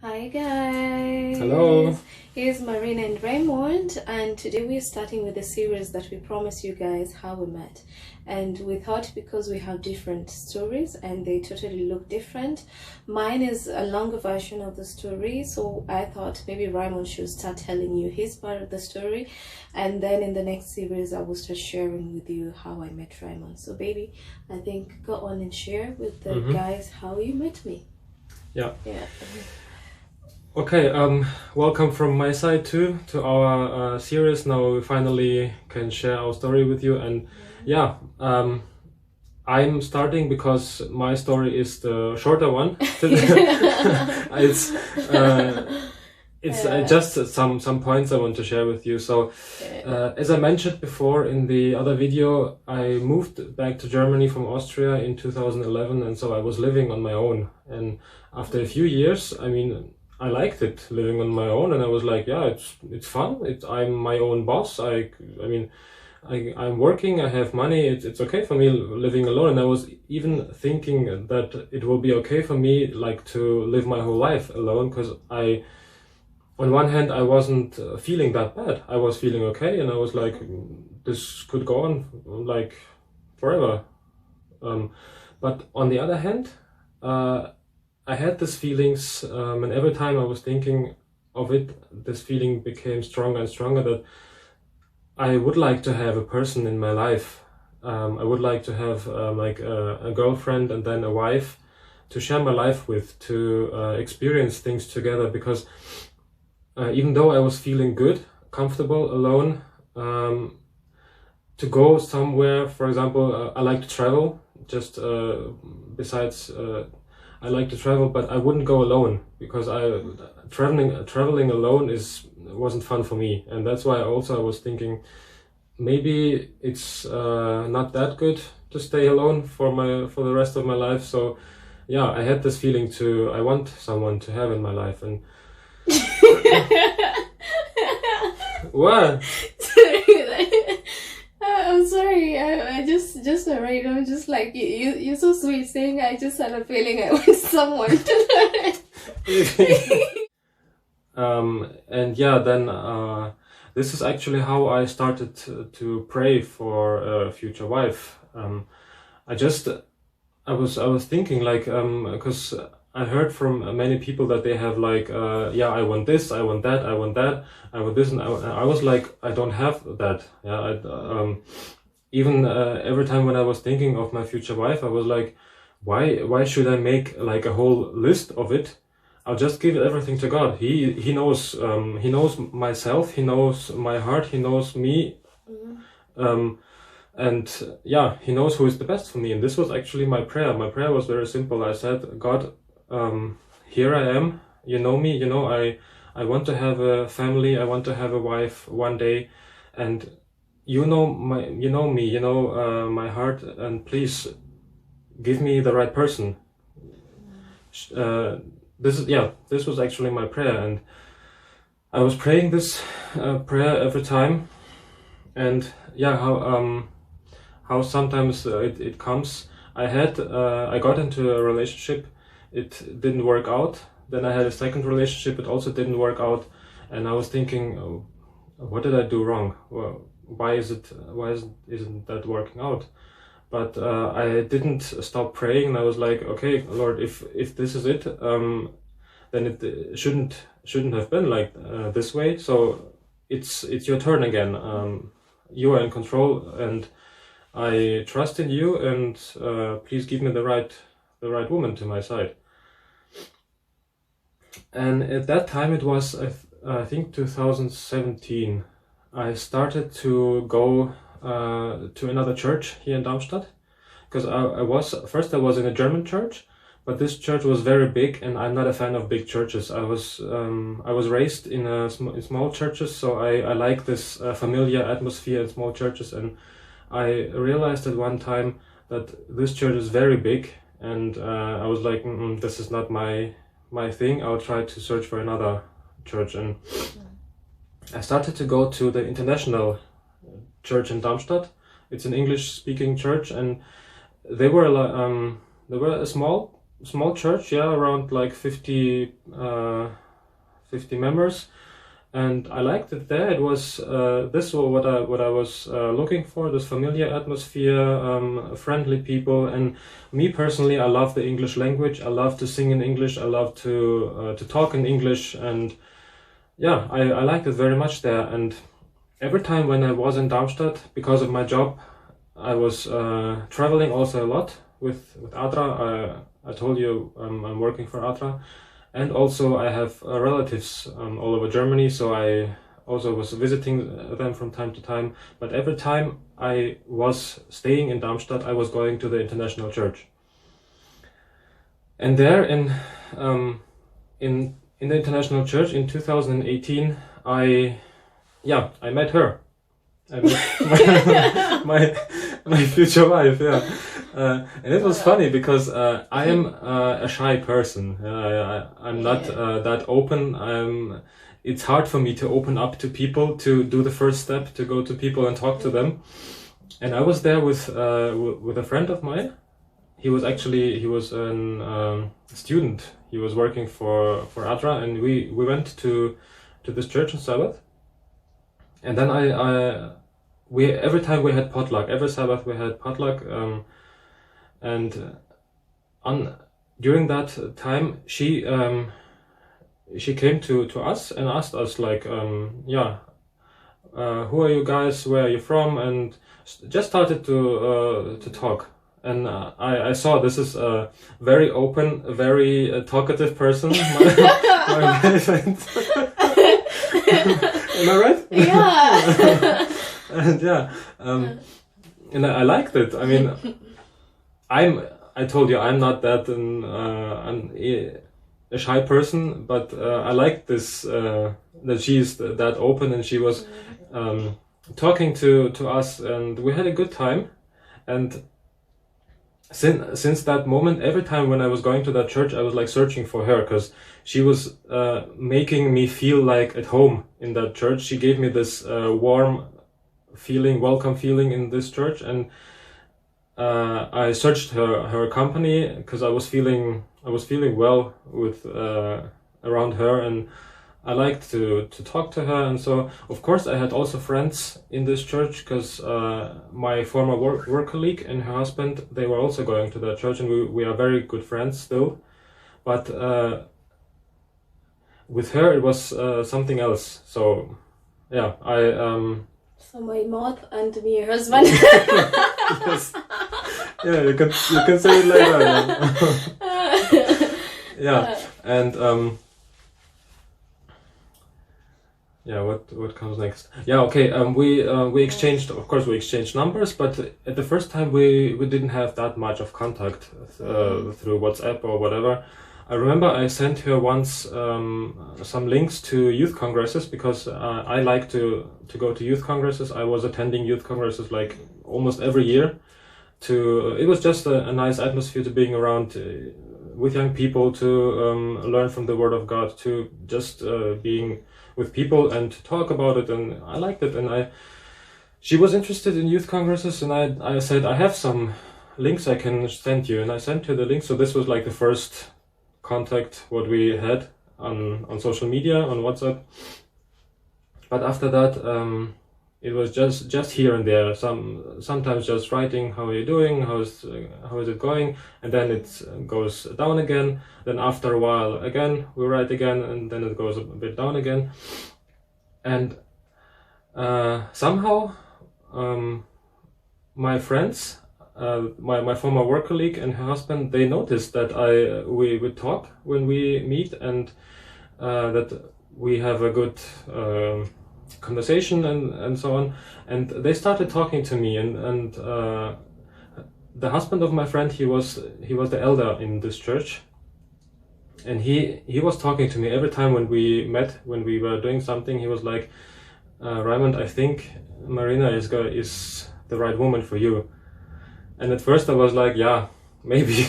Hi guys! Hello! Here's Marina and Raymond, and today we're starting with a series that we promised you guys how we met. And we thought because we have different stories and they totally look different, mine is a longer version of the story, so I thought maybe Raymond should start telling you his part of the story, and then in the next series I will start sharing with you how I met Raymond. So baby, I think go on and share with the guys how you met me. Yeah. Yeah. Okay, welcome from my side too to our series. Now we finally can share our story with you, and I'm starting because my story is the shorter one. It's just some points I want to share with you. So, as I mentioned before in the other video, I moved back to Germany from Austria in 2011, and so I was living on my own. And after a few years, I liked it living on my own, and I was like, yeah, it's fun. I'm my own boss. I'm working. I have money. It's okay for me living alone. And I was even thinking that it will be okay for me, like, to live my whole life alone, because on one hand, I wasn't feeling that bad. I was feeling okay, and I was like, this could go on like forever. But on the other hand, I had these feelings, and every time I was thinking of it, this feeling became stronger and stronger, that I would like to have a person in my life. I would like to have a girlfriend and then a wife to share my life with, to experience things together, because even though I was feeling good, comfortable, alone, to go somewhere, for example, I like to travel, I like to travel, but I wouldn't go alone, because traveling alone wasn't fun for me, and that's why I was thinking maybe it's not that good to stay alone for the rest of my life. So yeah, I had this feeling I want someone to have in my life. And what? I'm sorry. I just right now, just like you're so sweet saying I just had a feeling I want someone to and yeah, then this is actually how I started to pray for a future wife. I was thinking, like, because I heard from many people that they have like, I want this, I want that, I want that, I want this, and I was like, I don't have that. Yeah, even every time when I was thinking of my future wife, I was like, why should I make like a whole list of it? I'll just give everything to God. He knows myself, he knows my heart, he knows me. And yeah, he knows who is the best for me. And this was actually my prayer. My prayer was very simple. I said, God, here I am. You know me. I want to have a family. I want to have a wife one day. And you know me. You know my heart. And please give me the right person. This was actually my prayer, and I was praying this prayer every time. And yeah, how sometimes it comes. I got into a relationship, it didn't work out. Then I had a second relationship, it also didn't work out, and I was thinking, oh, what did I do wrong? Well, why isn't that working out? But I didn't stop praying, and I was like, okay, Lord, if this is it, then it shouldn't have been like this way. So it's your turn again. You are in control, and I trust in you, and please give me the right woman to my side. And at that time, it was I think 2017. I started to go to another church here in Darmstadt, because I was in a German church, but this church was very big, and I'm not a fan of big churches. I was raised in small churches, so I like this familiar atmosphere in small churches. And I realized at one time that this church is very big, and I was like, this is not my thing. I'll try to search for another church. And I started to go to the international church in Darmstadt. It's an English-speaking church, and they were a small small church, yeah, around like 50 members, and I liked it there. It was this was what I was looking for: this familiar atmosphere, friendly people, and me personally, I love the English language. I love to sing in English. I love to talk in English, and yeah, I liked it very much there. And every time when I was in Darmstadt, because of my job, I was traveling also a lot with ADRA. I told you I'm working for ADRA, and also I have relatives all over Germany, so I also was visiting them from time to time. But every time I was staying in Darmstadt, I was going to the international church. And there in the international church in 2018, I met her. I met my future wife, yeah. And it was funny because I am a shy person. I'm not that open. It's hard for me to open up to people, to do the first step, to go to people and talk to them. And I was there with a friend of mine. He was a student. He was working for ADRA, and we went to this church on Sabbath. And then every time we had potluck, every Sabbath we had potluck, and during that time she came to us and asked us like, who are you guys? Where are you from? And just started to talk. And I saw this is a very open, very talkative person. My friend. Am I right? Yeah. And yeah, and I liked it. I mean, I told you I'm not that I'm a shy person, but I liked this that she's that open, and she was talking to us, and we had a good time. And since that moment, every time when I was going to that church, I was like searching for her, because she was making me feel like at home in that church. She gave me this warm feeling, welcome feeling in this church, and I searched her company because I was feeling well with around her, and I liked to talk to her. And so of course I had also friends in this church, because my former work colleague and her husband, they were also going to that church, and we are very good friends still. But with her it was something else. So yeah, So my mouth and me husband. Yes. Yeah, you can say it later. Yeah, and yeah, what comes next? Yeah, okay. We exchanged, of course, we exchanged numbers, but at the first time we didn't have that much of contact through WhatsApp or whatever. I remember I sent her once some links to youth congresses, because I like to go to youth congresses. I was attending youth congresses like almost every year. It was just a nice atmosphere to being around with young people, to learn from the Word of God, to just being with people and to talk about it, and I liked it. And she was interested in youth congresses, and I said I have some links I can send you, and I sent her the link. So this was like the first contact what we had on social media, on WhatsApp. But after that it was just here and there, sometimes just writing, how are you doing, how is it going, and then it goes down again. Then after a while again we write again, and then it goes a bit down again. And somehow my friends, my former work colleague and her husband, they noticed that we would talk when we meet, and that we have a good conversation and so on. And they started talking to me, and the husband of my friend, he was the elder in this church, and he was talking to me every time when we met, when we were doing something. He was like, Raymond, I think Marina is the right woman for you. And at first I was like, yeah, maybe,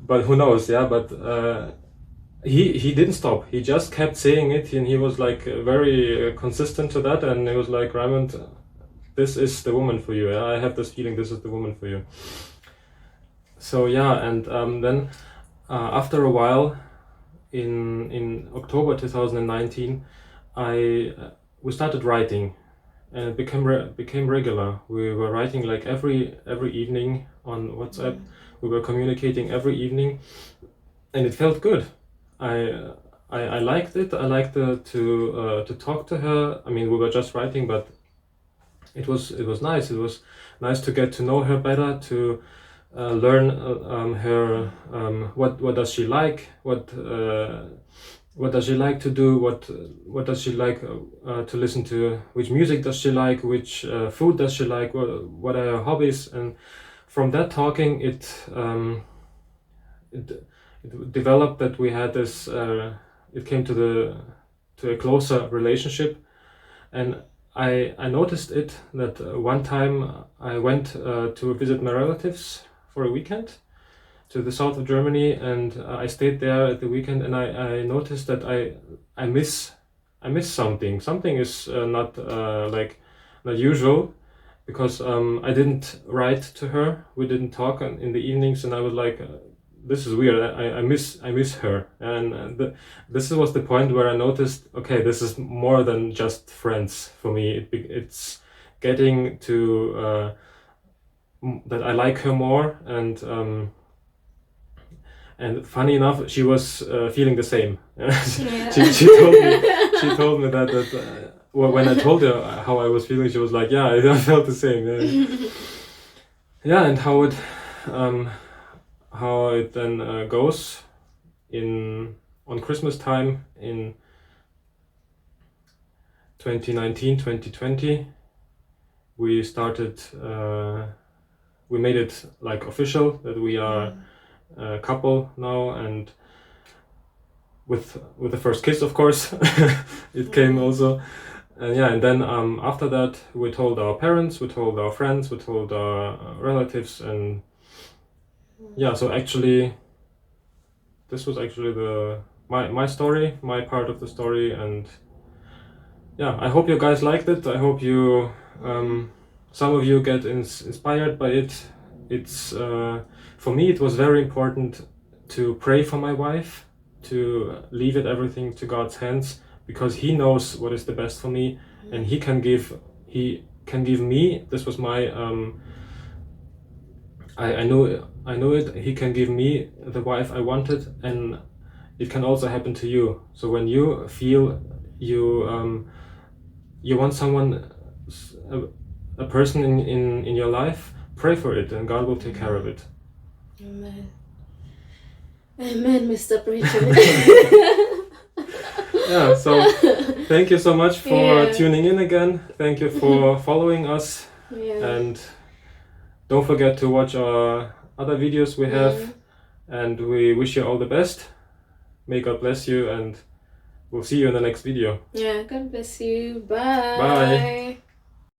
but who knows, yeah. But he didn't stop. He just kept saying it, and he was like very consistent to that. And he was like, Raymond, this is the woman for you. Yeah? I have this feeling this is the woman for you. So yeah, and then after a while, in October 2019, we started writing, and it became regular. We were writing like every evening on WhatsApp. We were communicating every evening, and it felt good. I liked it. I liked to talk to her. I mean, we were just writing, but it was nice. It was nice to get to know her better, to learn her what does she like, what does she like to do, what does she like to listen to, which music does she like, which food does she like, what are her hobbies. And from that talking, it developed that we had this it came to a closer relationship. And I noticed it that one time I went to visit my relatives for a weekend to the south of Germany, and I stayed there at the weekend, and I noticed that I miss something. Something is not usual, because I didn't write to her. We didn't talk in the evenings, and I was like, this is weird. I miss her, and this was the point where I noticed, okay, this is more than just friends for me. It's getting to that I like her more, and funny enough, she was feeling the same. She told me that well, when I told her how I was feeling, she was like, yeah, I felt the same. Yeah, yeah. And how it then goes on Christmas time in 2019, 2020, we started. We made it like official that we are a couple now, and with the first kiss, of course, it came also. And yeah, and then after that, we told our parents, we told our friends, we told our relatives, and yeah. So actually, this was actually my story, my part of the story, and yeah. I hope you guys liked it. I hope you some of you get inspired by it. It's for me, it was very important to pray for my wife, to leave everything to God's hands, because He knows what is the best for me, and He can give me. This was my I know it. He can give me the wife I wanted, and it can also happen to you. So when you feel you want someone, a person in your life, pray for it, and God will take care of it. Amen. Amen, Mr. Preacher. Yeah, so thank you so much for tuning in again. Thank you for following us. And don't forget to watch our other videos we have. And we wish you all the best. May God bless you, and we'll see you in the next video. Yeah, God bless you. Bye. Bye.